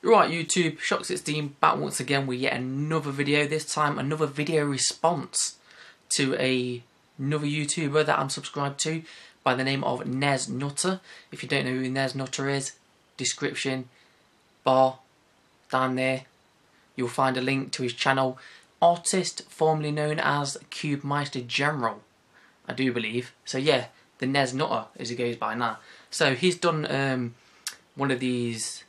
Right, YouTube, Shock16 back once again with yet another video. This time another video response to another YouTuber that I'm subscribed to by the name of Nez Nutter. If you don't know who Nez Nutter is, description bar down there, you'll find a link to his channel. Artist formerly known as Cube Meister General, I do believe. So yeah, the Nez Nutter as he goes by now. So he's done one of these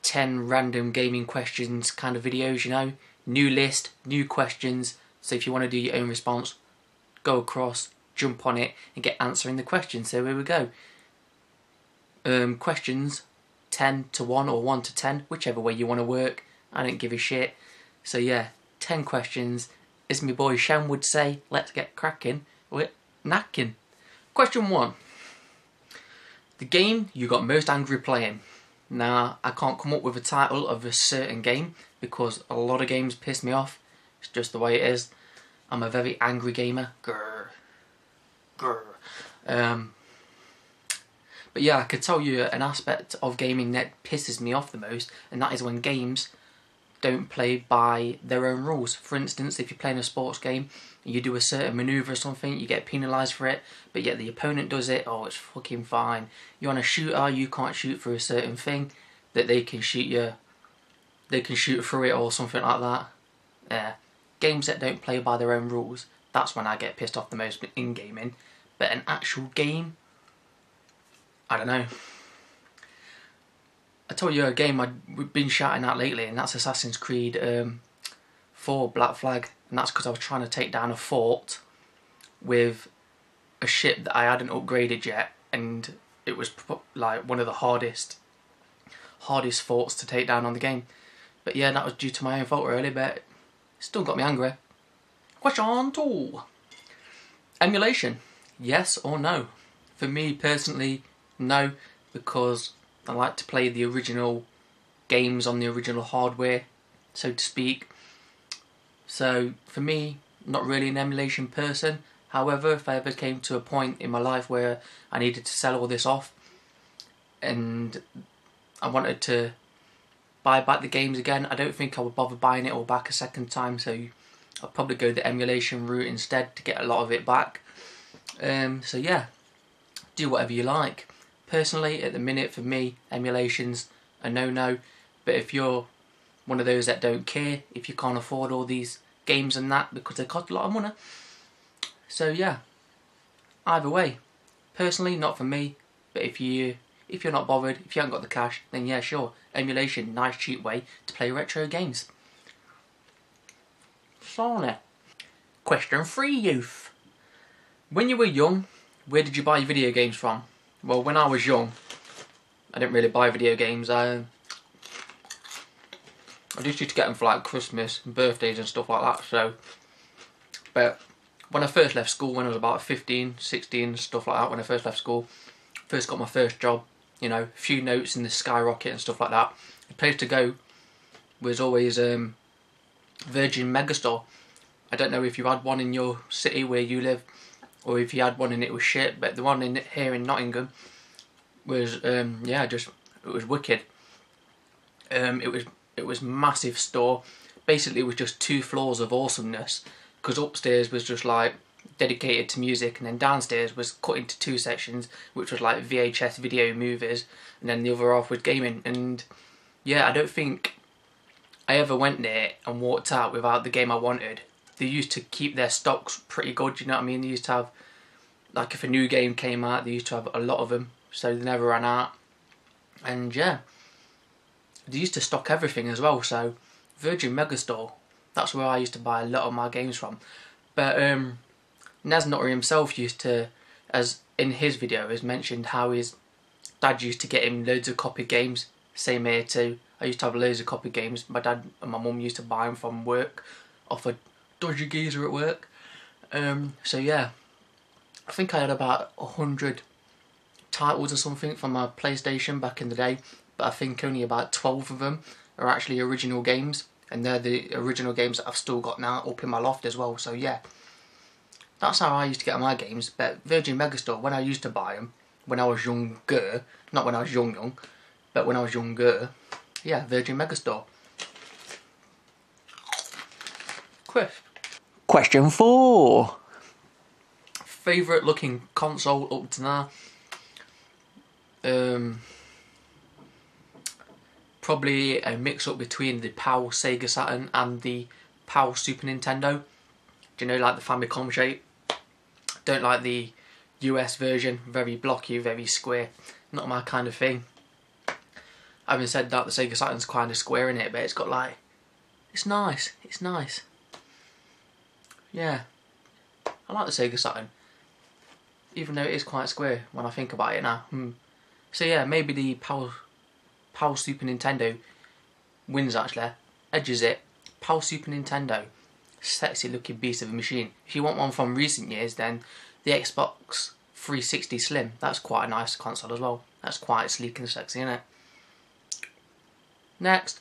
10 random gaming questions kind of videos, you know, new list, new questions. So if you want to do your own response, go across, jump on it and get answering the questions. So here we go. Questions 10 to 1 or 1 to 10, whichever way you want to work. I don't give a shit. So yeah, 10 questions. As my boy Shem would say, let's get cracking with knacking. Question 1. The game you got most angry playing. Now, I can't come up with a title of a certain game because a lot of games piss me off. It's just the way it is. I'm a very angry gamer. Grr. Grr. But yeah, I could tell you an aspect of gaming that pisses me off the most, and that is when games don't play by their own rules. For instance, if you're playing a sports game and you do a certain manoeuvre or something, you get penalised for it, but yet the opponent does it, oh, it's fucking fine. You're on a shooter, you can't shoot through a certain thing, that they can shoot through it or something like that. Yeah. Games that don't play by their own rules, that's when I get pissed off the most in gaming. But an actual game, I don't know. I told you a game I've been shouting at lately, and that's Assassin's Creed 4 Black Flag, and that's because I was trying to take down a fort with a ship that I hadn't upgraded yet, and it was like one of the hardest forts to take down on the game. But yeah, that was due to my own fault really, but it still got me angry. Question 2. Emulation, yes or no? For me personally, no, because I like to play the original games on the original hardware, so to speak. So for me, not really an emulation person. However, if I ever came to a point in my life where I needed to sell all this off and I wanted to buy back the games again, I don't think I would bother buying it all back a second time, so I'll probably go the emulation route instead to get a lot of it back. So yeah, do whatever you like. Personally, at the minute, for me, emulation's a no-no. But if you're one of those that don't care, if you can't afford all these games and that, because they cost a lot of money. So yeah, either way. Personally, not for me. But if you're not bothered, if you haven't got the cash, then yeah, sure. Emulation, nice cheap way to play retro games. Sorry. Question 3, youth. When you were young, where did you buy your video games from? Well, when I was young, I didn't really buy video games. I just used to get them for like Christmas and birthdays and stuff like that. So, but when I first left school, when I was about 15, 16, stuff like that, when I first left school, first got my first job, you know, a few notes in the skyrocket and stuff like that. The place to go was always Virgin Megastore. I don't know if you had one in your city where you live, or if you had one and it was shit, but the one here in Nottingham was yeah, it was wicked. It was massive store. Basically, it was just 2 floors of awesomeness, because upstairs was just like dedicated to music, and then downstairs was cut into 2 sections, which was like VHS video movies, and then the other half was gaming. And yeah, I don't think I ever went there and walked out without the game I wanted. They used to keep their stocks pretty good, you know what I mean? They used to have, like if a new game came out, they used to have a lot of them, so they never ran out. And yeah, they used to stock everything as well, so Virgin Megastore, that's where I used to buy a lot of my games from. But Nez Nutter himself used to, as in his video, has mentioned how his dad used to get him loads of copied games. Same here too. I used to have loads of copied games. My dad and my mum used to buy them from work, off a dodgy geezer at work. So yeah, I think I had about 100 titles or something from my PlayStation back in the day, but I think only about 12 of them are actually original games, and they're the original games that I've still got now up in my loft as well. So yeah, that's how I used to get my games. But Virgin Megastore, when I used to buy them, when I was younger, not when I was young, but when I was younger, Yeah, Virgin Megastore. Chris. Question 4. Favourite looking console up to now? Probably a mix up between the PAL Sega Saturn and the PAL Super Nintendo. Do you know, like the Famicom shape? Don't like the US version, very blocky, very square. Not my kind of thing. Having said that, the Sega Saturn's kind of square in it, but it's got like, it's nice. It's nice. Yeah, I like the Sega Saturn, even though it is quite square when I think about it now. So yeah, maybe the PAL Super Nintendo wins actually, edges it. PAL Super Nintendo, sexy looking beast of a machine. If you want one from recent years, then the Xbox 360 Slim, that's quite a nice console as well. That's quite sleek and sexy, isn't it? Next.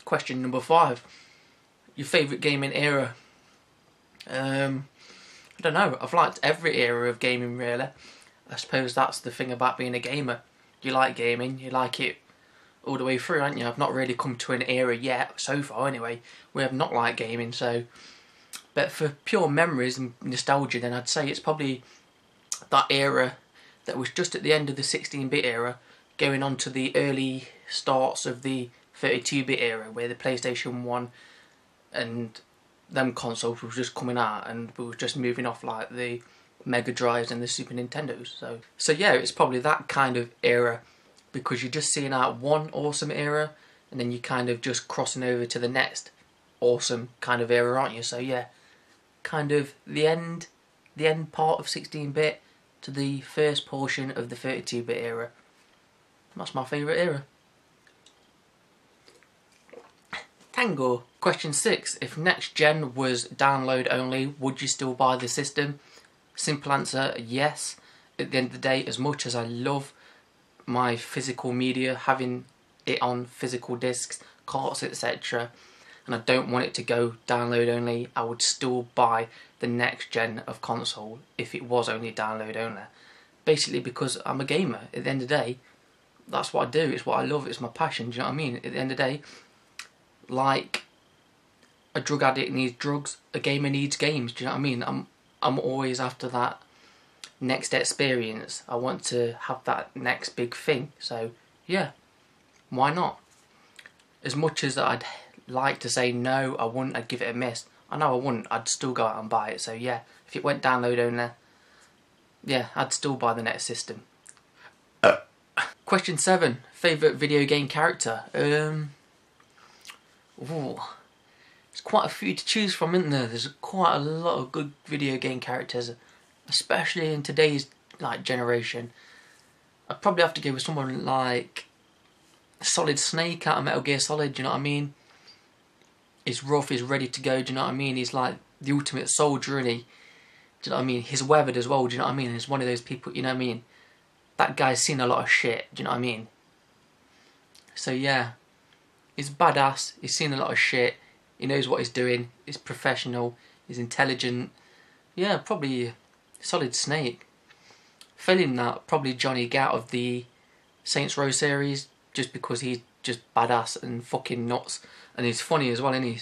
Question number 5. Your favourite gaming era? I don't know. I've liked every era of gaming really. I suppose that's the thing about being a gamer. You like gaming, you like it all the way through, aren't you? I've not really come to an era yet, so far anyway, where I've not liked gaming, so... But for pure memories and nostalgia, then I'd say it's probably that era that was just at the end of the 16-bit era, going on to the early starts of the 32-bit era, where the PlayStation 1 and them consoles were just coming out, and we were just moving off like the Mega Drives and the Super Nintendos. So yeah, it's probably that kind of era, because you're just seeing out one awesome era, and then you're kind of just crossing over to the next awesome kind of era, aren't you? So yeah, kind of the end part of 16-bit to the first portion of the 32-bit era. That's my favourite era. Tango. Question 6. If next gen was download only, would you still buy the system? Simple answer, yes. At the end of the day, as much as I love my physical media, having it on physical discs, carts, etc., and I don't want it to go download only, I would still buy the next gen of console if it was only download only. Basically because I'm a gamer. At the end of the day, that's what I do, it's what I love, it's my passion, do you know what I mean? At the end of the day, like a drug addict needs drugs, a gamer needs games, do you know what I mean? I'm always after that next experience. I want to have that next big thing, so yeah, why not? As much as I'd like to say no, I wouldn't, I'd give it a miss. I know I wouldn't, I'd still go out and buy it, so yeah, if it went download only, yeah, I'd still buy the next system. Question 7. Favourite video game character? Ooh, there's quite a few to choose from, isn't there? There's quite a lot of good video game characters, especially in today's generation. I'd probably have to go with someone like Solid Snake out of Metal Gear Solid, do you know what I mean? He's rough, he's ready to go, do you know what I mean? He's like the ultimate soldier, really. Do you know what I mean? He's weathered as well, do you know what I mean? He's one of those people, you know what I mean? That guy's seen a lot of shit, do you know what I mean? So yeah, he's badass, he's seen a lot of shit, he knows what he's doing, he's professional, he's intelligent. Yeah, probably Solid Snake. Failing that, probably Johnny Gat of the Saints Row series, just because he's just badass and fucking nuts, and he's funny as well, isn't he?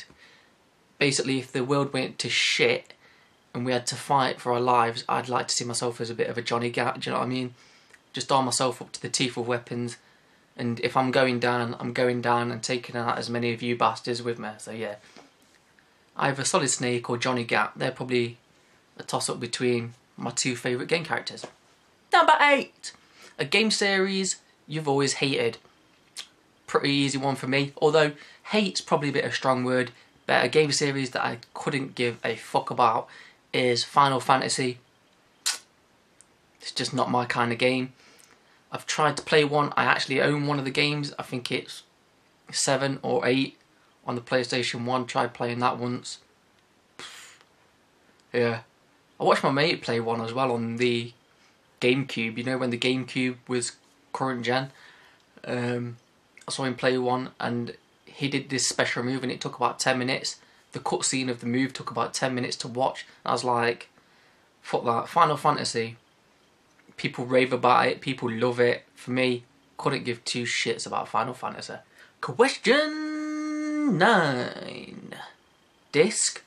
Basically, if the world went to shit and we had to fight for our lives, I'd like to see myself as a bit of a Johnny Gat, do you know what I mean? Just arm myself up to the teeth of weapons, and if I'm going down, I'm going down and taking out as many of you bastards with me. So yeah, either Solid Snake or Johnny Gat, they're probably a toss-up between my two favourite game characters. Number 8. A game series you've always hated. Pretty easy one for me, although hate's probably a bit of a strong word, but a game series that I couldn't give a fuck about is Final Fantasy. It's just not my kind of game. I've tried to play one. I actually own one of the games. I think it's 7 or 8 on the PlayStation 1. Tried playing that once. Yeah. I watched my mate play one as well on the GameCube. You know, when the GameCube was current gen. I saw him play one, and he did this special move, and it took about 10 minutes. The cutscene of the move took about 10 minutes to watch. I was like, fuck that. Final Fantasy. People rave about it, people love it. For me, couldn't give two shits about Final Fantasy. Question 9. Disc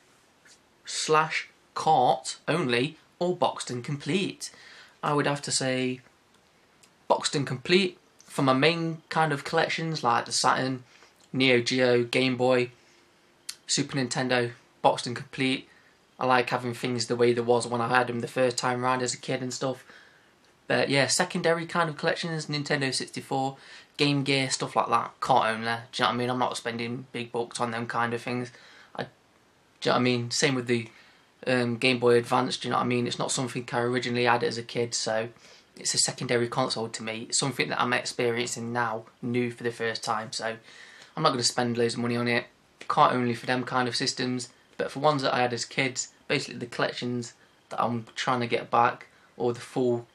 / cart only or boxed and complete? I would have to say boxed and complete for my main kind of collections like the Saturn, Neo Geo, Game Boy, Super Nintendo, boxed and complete. I like having things the way there was when I had them the first time around as a kid and stuff. But yeah, secondary kind of collections, Nintendo 64, Game Gear, stuff like that, cart only. Do you know what I mean? I'm not spending big bucks on them kind of things. Do you know what I mean? Same with the Game Boy Advance, do you know what I mean? It's not something I originally had as a kid, so it's a secondary console to me. It's something that I'm experiencing now, new for the first time, so I'm not going to spend loads of money on it. Cart only for them kind of systems, but for ones that I had as kids, basically the collections that I'm trying to get back, or the full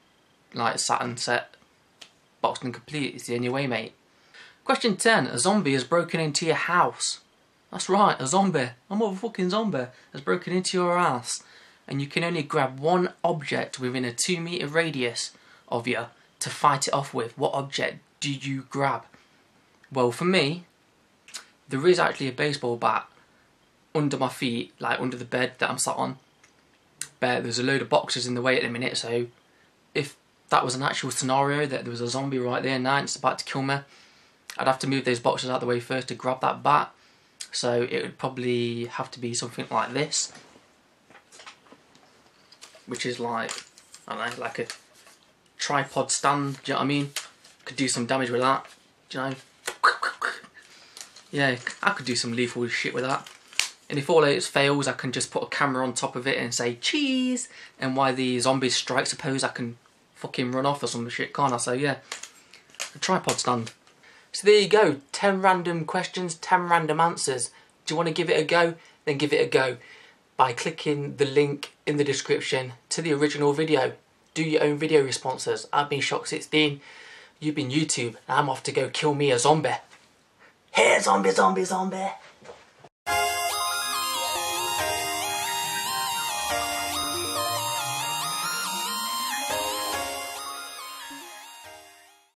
like Saturn set, boxed and complete is the only way, mate. Question 10. A zombie has broken into your house. That's right, a zombie. A motherfucking zombie has broken into your house. And you can only grab one object within a 2 metre radius of you to fight it off with. What object do you grab? Well, for me, there is actually a baseball bat under my feet, like under the bed that I'm sat on. But there's a load of boxes in the way at the minute, so if that was an actual scenario that there was a zombie right there now and it's about to kill me, I'd have to move those boxes out of the way first to grab that bat. So it would probably have to be something like this, which is like, I don't know, like a tripod stand, do you know what I mean? Could do some damage with that, do you know? Yeah, I could do some lethal shit with that. And if all else fails, I can just put a camera on top of it and say cheese, and while the zombies strike, suppose I can fucking run off or some shit, can't I? So yeah, a tripod stand. So there you go, 10 random questions, 10 random answers. Do you want to give it a go? Then give it a go by clicking the link in the description to the original video. Do your own video responses. I've been Shock16, you've been YouTube, and I'm off to go kill me a zombie. Hey, zombie, zombie, zombie.